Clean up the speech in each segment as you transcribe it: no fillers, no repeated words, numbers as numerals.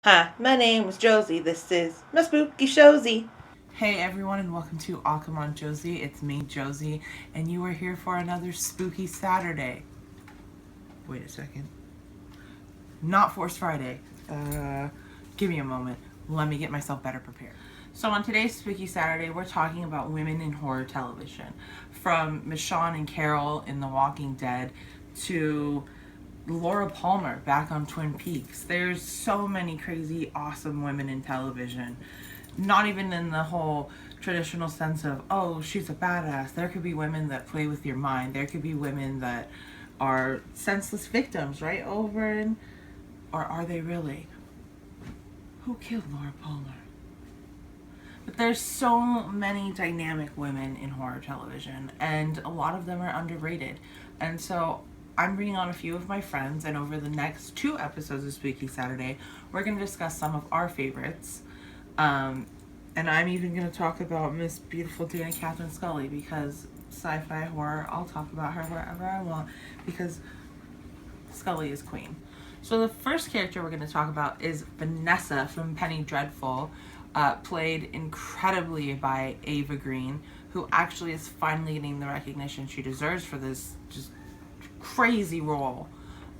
Hi, my name is Josie. This is my spooky showsy. Hey everyone, and welcome to I'll Come on Josie. It's me, Josie, and you are here for another spooky Saturday. Wait a second. Not Force Friday. Give me a moment. Let me get myself better prepared. So, on today's Spooky Saturday, we're talking about women in horror television. From Michonne and Carol in The Walking Dead to Laura Palmer back on Twin Peaks. There's so many crazy, awesome women in television. Not even in the whole traditional sense of, oh, she's a badass. There could be women that play with your mind. There could be women that are senseless victims, right? Over and, or are they really? Who killed Laura Palmer? But there's so many dynamic women in horror television, and a lot of them are underrated. And so I'm bringing on a few of my friends, and over the next two episodes of Spooky Saturday, we're going to discuss some of our favorites. And I'm even going to talk about Miss Beautiful Dana Catherine Scully, because sci-fi horror, I'll talk about her wherever I want, because Scully is queen. So the first character we're going to talk about is Vanessa from Penny Dreadful, played incredibly by Ava Green, who actually is finally getting the recognition she deserves for this just crazy role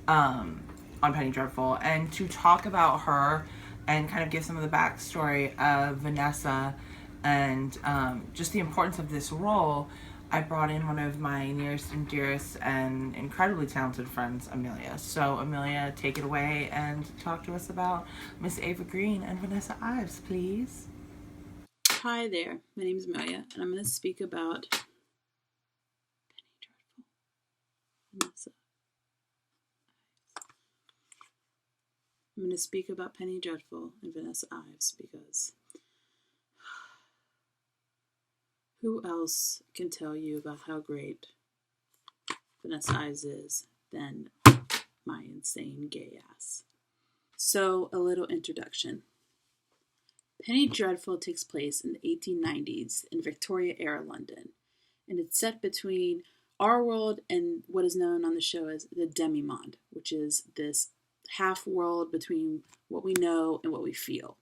on Penny Dreadful. And to talk about her and kind of give some of the backstory of Vanessa and just the importance of this role, I brought in one of my nearest and dearest and incredibly talented friends, Amelia. So, Amelia, take it away and talk to us about Miss Ava Green and Vanessa Ives, please. Hi there, my name is Amelia, and I'm going to speak about Vanessa. I'm going to speak about Penny Dreadful and Vanessa Ives because who else can tell you about how great Vanessa Ives is than my insane gay ass? So, a little introduction. Penny Dreadful takes place in the 1890s in Victoria-era London, and it's set between our world and what is known on the show as the demi-monde, which is this half world between what we know and what we feel.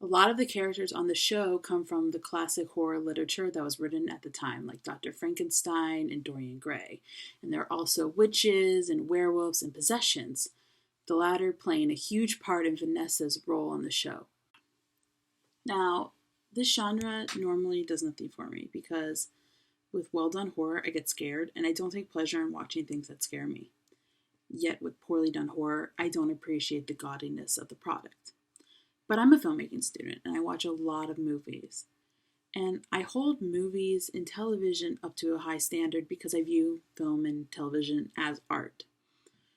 A lot of the characters on the show come from the classic horror literature that was written at the time, like Dr. Frankenstein and Dorian Gray. And there are also witches and werewolves and possessions, the latter playing a huge part in Vanessa's role on the show. Now, this genre normally does nothing for me because with well done horror, I get scared, and I don't take pleasure in watching things that scare me. Yet, with poorly done horror, I don't appreciate the gaudiness of the product. But I'm a filmmaking student, and I watch a lot of movies. And I hold movies and television up to a high standard because I view film and television as art.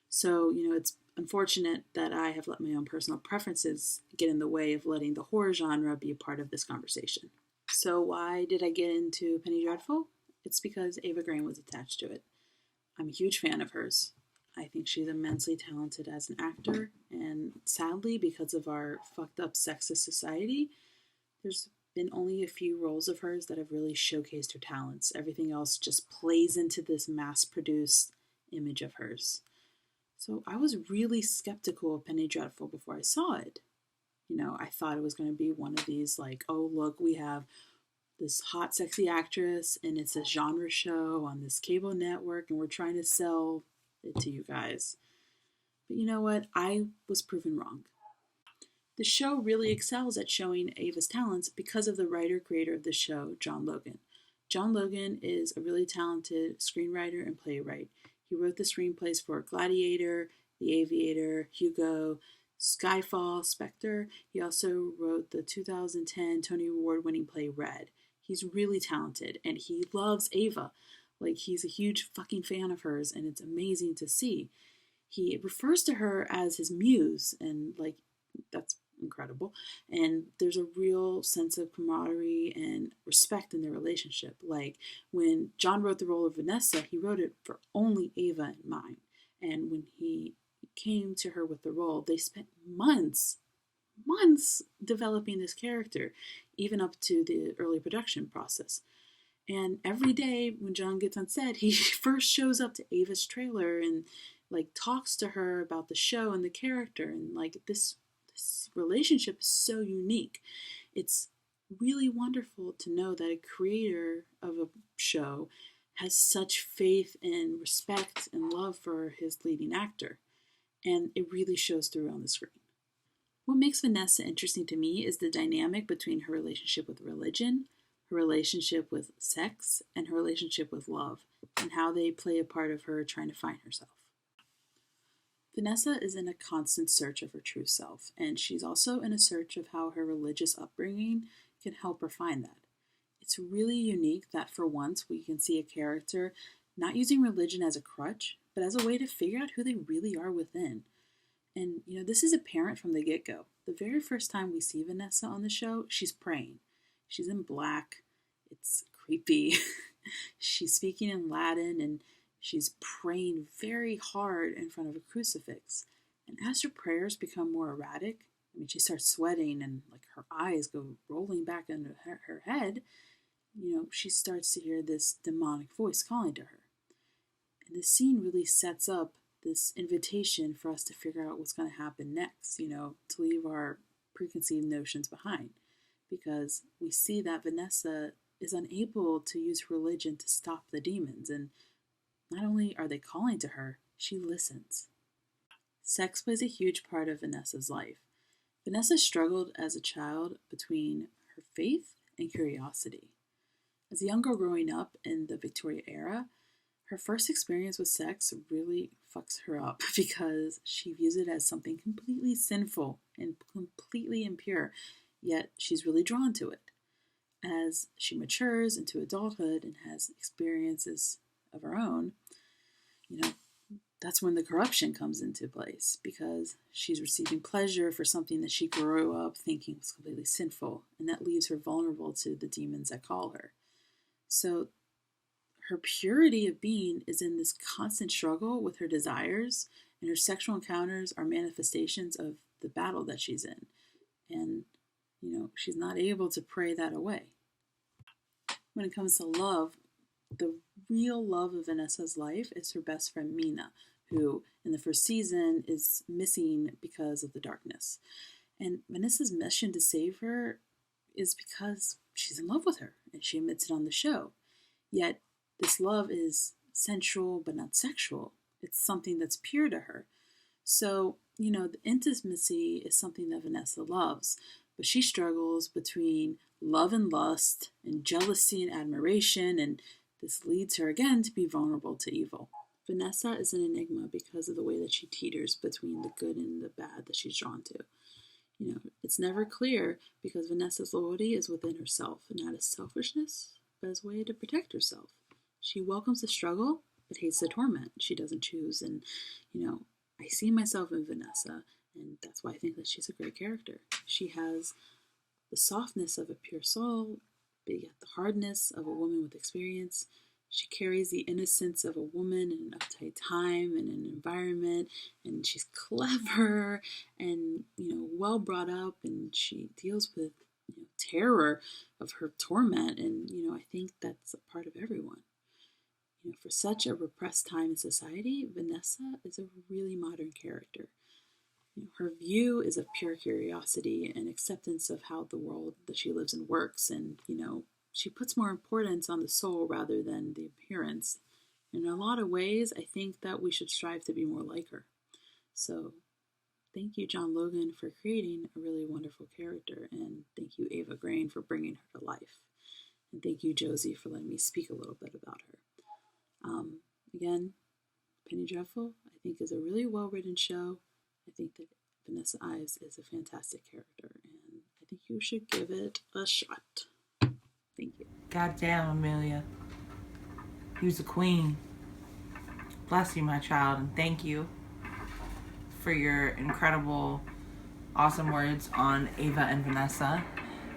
So, it's unfortunate that I have let my own personal preferences get in the way of letting the horror genre be a part of this conversation. So, why did I get into Penny Dreadful? It's because Ava Green was attached to it. I'm a huge fan of hers. I think she's immensely talented as an actor, and sadly, because of our fucked up sexist society, there's been only a few roles of hers that have really showcased her talents. Everything else just plays into this mass-produced image of hers. So I was really skeptical of Penny Dreadful before I saw it. I thought it was going to be one of these, like, oh, look, we have this hot, sexy actress, and it's a genre show on this cable network, and we're trying to sell it to you guys. But you know what? I was proven wrong. The show really excels at showing Ava's talents because of the writer-creator of the show, John Logan. John Logan is a really talented screenwriter and playwright. He wrote the screenplays for Gladiator, The Aviator, Hugo, Skyfall, Spectre. He also wrote the 2010 Tony Award-winning play Red. He's really talented, and he loves Ava. Like, he's a huge fucking fan of hers, and it's amazing to see. He refers to her as his muse, and, like, that's incredible. And there's a real sense of camaraderie and respect in their relationship. Like, when John wrote the role of Vanessa, he wrote it for only Ava in mind. And when he came to her with the role, they spent months developing this character, even up to the early production process. And every day when John gets on set, he first shows up to Ava's trailer and like talks to her about the show and the character, and like this this relationship is so unique. It's really wonderful to know that a creator of a show has such faith and respect and love for his leading actor, and it really shows through on the screen. What makes Vanessa interesting to me is the dynamic between her relationship with religion, her relationship with sex, and her relationship with love, and how they play a part of her trying to find herself. Vanessa is in a constant search of her true self, and she's also in a search of how her religious upbringing can help her find that. It's really unique that for once we can see a character not using religion as a crutch, but as a way to figure out who they really are within. And, this is apparent from the get-go. The very first time we see Vanessa on the show, she's praying. She's in black. It's creepy. She's speaking in Latin, and she's praying very hard in front of a crucifix. And as her prayers become more erratic, she starts sweating and her eyes go rolling back into her head, she starts to hear this demonic voice calling to her. And the scene really sets up this invitation for us to figure out what's going to happen next, to leave our preconceived notions behind. Because we see that Vanessa is unable to use religion to stop the demons, and not only are they calling to her, she listens. Sex plays a huge part of Vanessa's life. Vanessa struggled as a child between her faith and curiosity. As a young girl growing up in the Victoria era, her first experience with sex really fucks her up because she views it as something completely sinful and completely impure, yet she's really drawn to it. As she matures into adulthood and has experiences of her own, that's when the corruption comes into place, because she's receiving pleasure for something that she grew up thinking was completely sinful, and that leaves her vulnerable to the demons that call her. So her purity of being is in this constant struggle with her desires, and her sexual encounters are manifestations of the battle that she's in. And, she's not able to pray that away. When it comes to love, the real love of Vanessa's life is her best friend Mina, who in the first season is missing because of the darkness. And Vanessa's mission to save her is because she's in love with her, and she admits it on the show. Yet this love is sensual but not sexual. It's something that's pure to her. So, the intimacy is something that Vanessa loves, but she struggles between love and lust and jealousy and admiration, and this leads her again to be vulnerable to evil. Vanessa is an enigma because of the way that she teeters between the good and the bad that she's drawn to. It's never clear because Vanessa's loyalty is within herself, and not as selfishness, but as a way to protect herself. She welcomes the struggle, but hates the torment she doesn't choose. And, I see myself in Vanessa, and that's why I think that she's a great character. She has the softness of a pure soul, but yet the hardness of a woman with experience. She carries the innocence of a woman in an uptight time and an environment, and she's clever and, well brought up, and she deals with, terror of her torment, and, I think that's a part of everyone. For such a repressed time in society, Vanessa is a really modern character. Her view is of pure curiosity and acceptance of how the world that she lives in works, and, she puts more importance on the soul rather than the appearance. In a lot of ways, I think that we should strive to be more like her. So, thank you, John Logan, for creating a really wonderful character, and thank you, Ava Grain, for bringing her to life. And thank you, Josie, for letting me speak a little bit about her. Again, Penny Dreadful, I think, is a really well-written show. I think that Vanessa Ives is a fantastic character, and I think you should give it a shot. Thank you. Goddamn, Amelia. You's a queen. Bless you, my child, and thank you for your incredible, awesome words on Ava and Vanessa.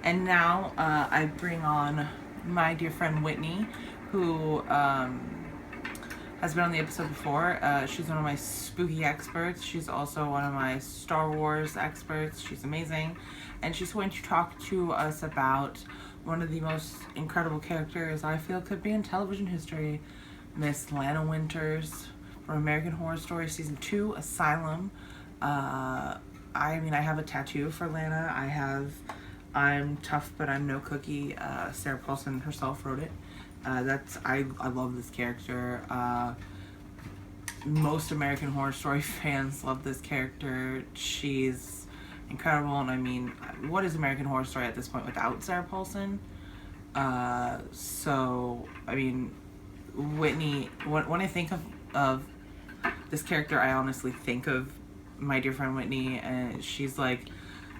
And now I bring on my dear friend Whitney, who has been on the episode before. She's one of my spooky experts. She's also one of my Star Wars experts. She's amazing. And she's going to talk to us about one of the most incredible characters I feel could be in television history, Miss Lana Winters from American Horror Story Season 2, Asylum. I I mean, I have a tattoo for Lana. I'm tough, but I'm no cookie. Sarah Paulson herself wrote it. I love this character. Most American Horror Story fans love this character. She's incredible, and I mean, what is American Horror Story at this point without Sarah Paulson? So, I mean, Whitney, when I think of this character, I honestly think of my dear friend Whitney, and she's like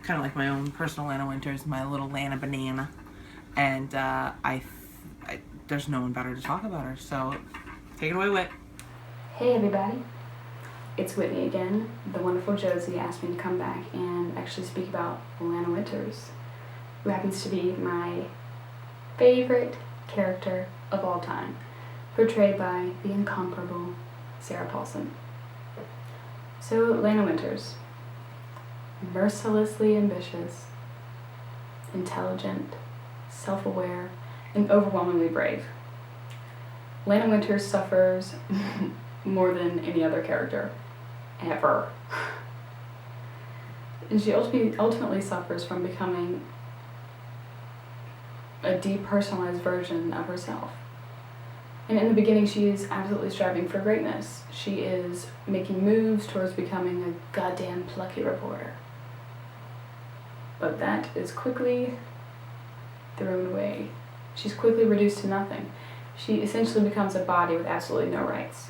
kind of like my own personal Lana Winters, my little Lana banana, and there's no one better to talk about her. So take it away, Whit. Hey everybody, it's Whitney again. The wonderful Josie asked me to come back and actually speak about Lana Winters, who happens to be my favorite character of all time, portrayed by the incomparable Sarah Paulson. So, Lana Winters, mercilessly ambitious, intelligent, self-aware, and overwhelmingly brave. Lana Winters suffers more than any other character, ever. And she ultimately suffers from becoming a depersonalized version of herself. And in the beginning, she is absolutely striving for greatness. She is making moves towards becoming a goddamn plucky reporter. But that is quickly thrown away. She's quickly reduced to nothing. She essentially becomes a body with absolutely no rights.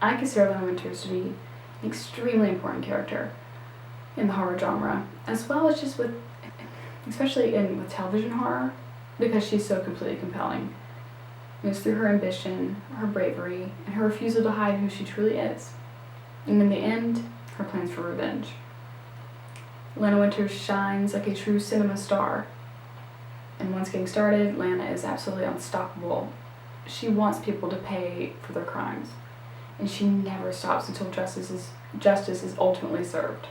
I consider Lana Winters to be an extremely important character in the horror genre, as well as just especially with television horror, because she's so completely compelling. And it's through her ambition, her bravery, and her refusal to hide who she truly is. And in the end, her plans for revenge. Lana Winters shines like a true cinema star. And once getting started, Lana is absolutely unstoppable. She wants people to pay for their crimes. And she never stops until justice is ultimately served.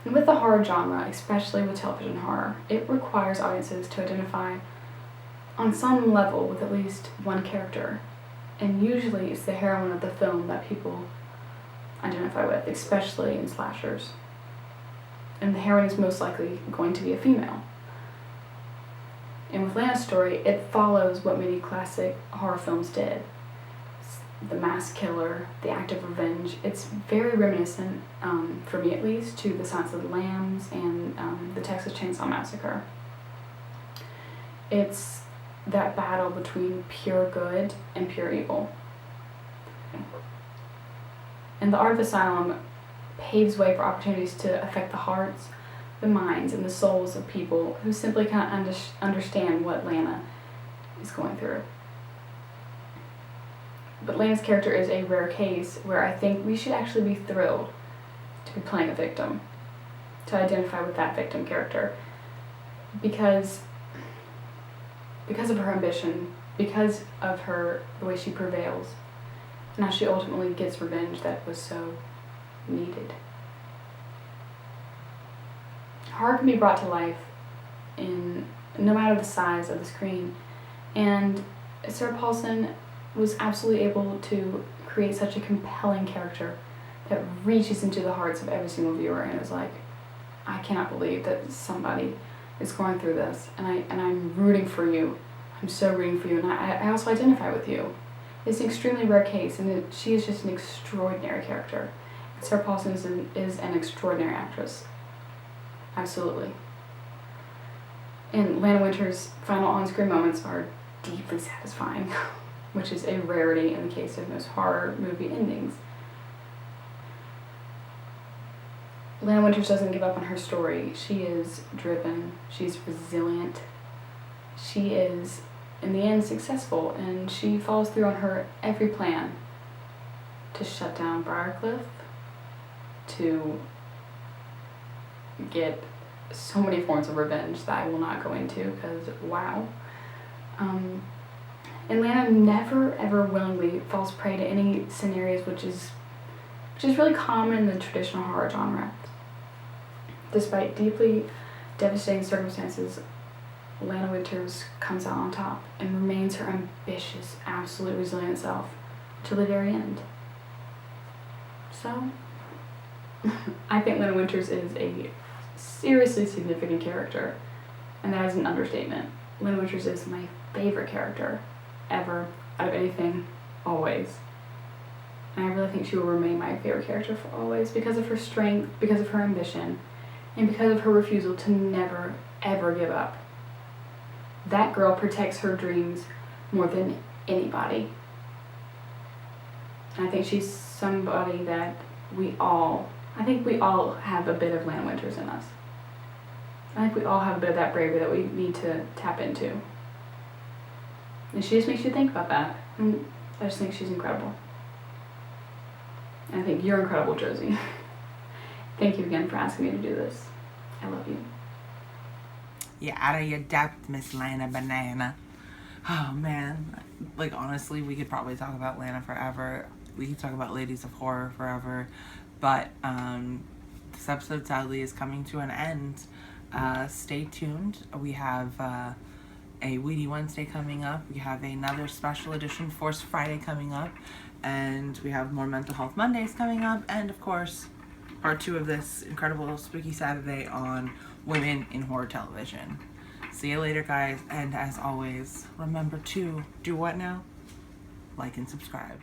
And with the horror genre, especially with television horror, it requires audiences to identify on some level with at least one character. And usually it's the heroine of the film that people identify with, especially in slashers. And the heroine is most likely going to be a female. And with Lana's story, it follows what many classic horror films did. The mass killer, the act of revenge. It's very reminiscent, for me at least, to The Silence of the Lambs and the Texas Chainsaw Massacre. It's that battle between pure good and pure evil. And the Art of Asylum paves way for opportunities to affect the hearts, the minds, and the souls of people who simply can't understand what Lana is going through. But Lana's character is a rare case where I think we should actually be thrilled to be playing a victim, to identify with that victim character, because of her ambition, because of the way she prevails, and how she ultimately gets revenge that was so needed. Horror can be brought to life in no matter the size of the screen, and Sarah Paulson was absolutely able to create such a compelling character that reaches into the hearts of every single viewer, and it was like, I cannot believe that somebody is going through this, and I'm rooting for you. I'm so rooting for you, and I also identify with you. It's an extremely rare case, and she is just an extraordinary character. Sarah Paulson is an extraordinary actress. Absolutely. And Lana Winters' final on-screen moments are deeply satisfying, which is a rarity in the case of most horror movie endings. Lana Winters doesn't give up on her story. She is driven. She's resilient. She is, in the end, successful, and she follows through on her every plan to shut down Briarcliff, to get so many forms of revenge that I will not go into because wow. And Lana never ever willingly falls prey to any scenarios which is really common in the traditional horror genre. Despite deeply devastating circumstances, Lana Winters comes out on top and remains her ambitious, absolute resilient self till the very end. So, I think Lena Winters is a seriously significant character, and that is an understatement. Lena Winters is my favorite character ever, out of anything, always. And I really think she will remain my favorite character for always because of her strength, because of her ambition, and because of her refusal to never, ever give up. That girl protects her dreams more than anybody. And I think she's somebody that we all have a bit of Lana Winters in us. I think we all have a bit of that bravery that we need to tap into. And she just makes you think about that. And I just think she's incredible. And I think you're incredible, Josie. Thank you again for asking me to do this. I love you. You're out of your depth, Miss Lana Banana. Oh, man. Like, honestly, we could probably talk about Lana forever. We could talk about Ladies of Horror forever. But this episode, sadly, is coming to an end. Stay tuned. We have a Weedy Wednesday coming up. We have another special edition Force Friday coming up. And we have more Mental Health Mondays coming up. And, of course, part 2 of this incredible Spooky Saturday on women in horror television. See you later, guys. And as always, remember to do what now? Like and subscribe.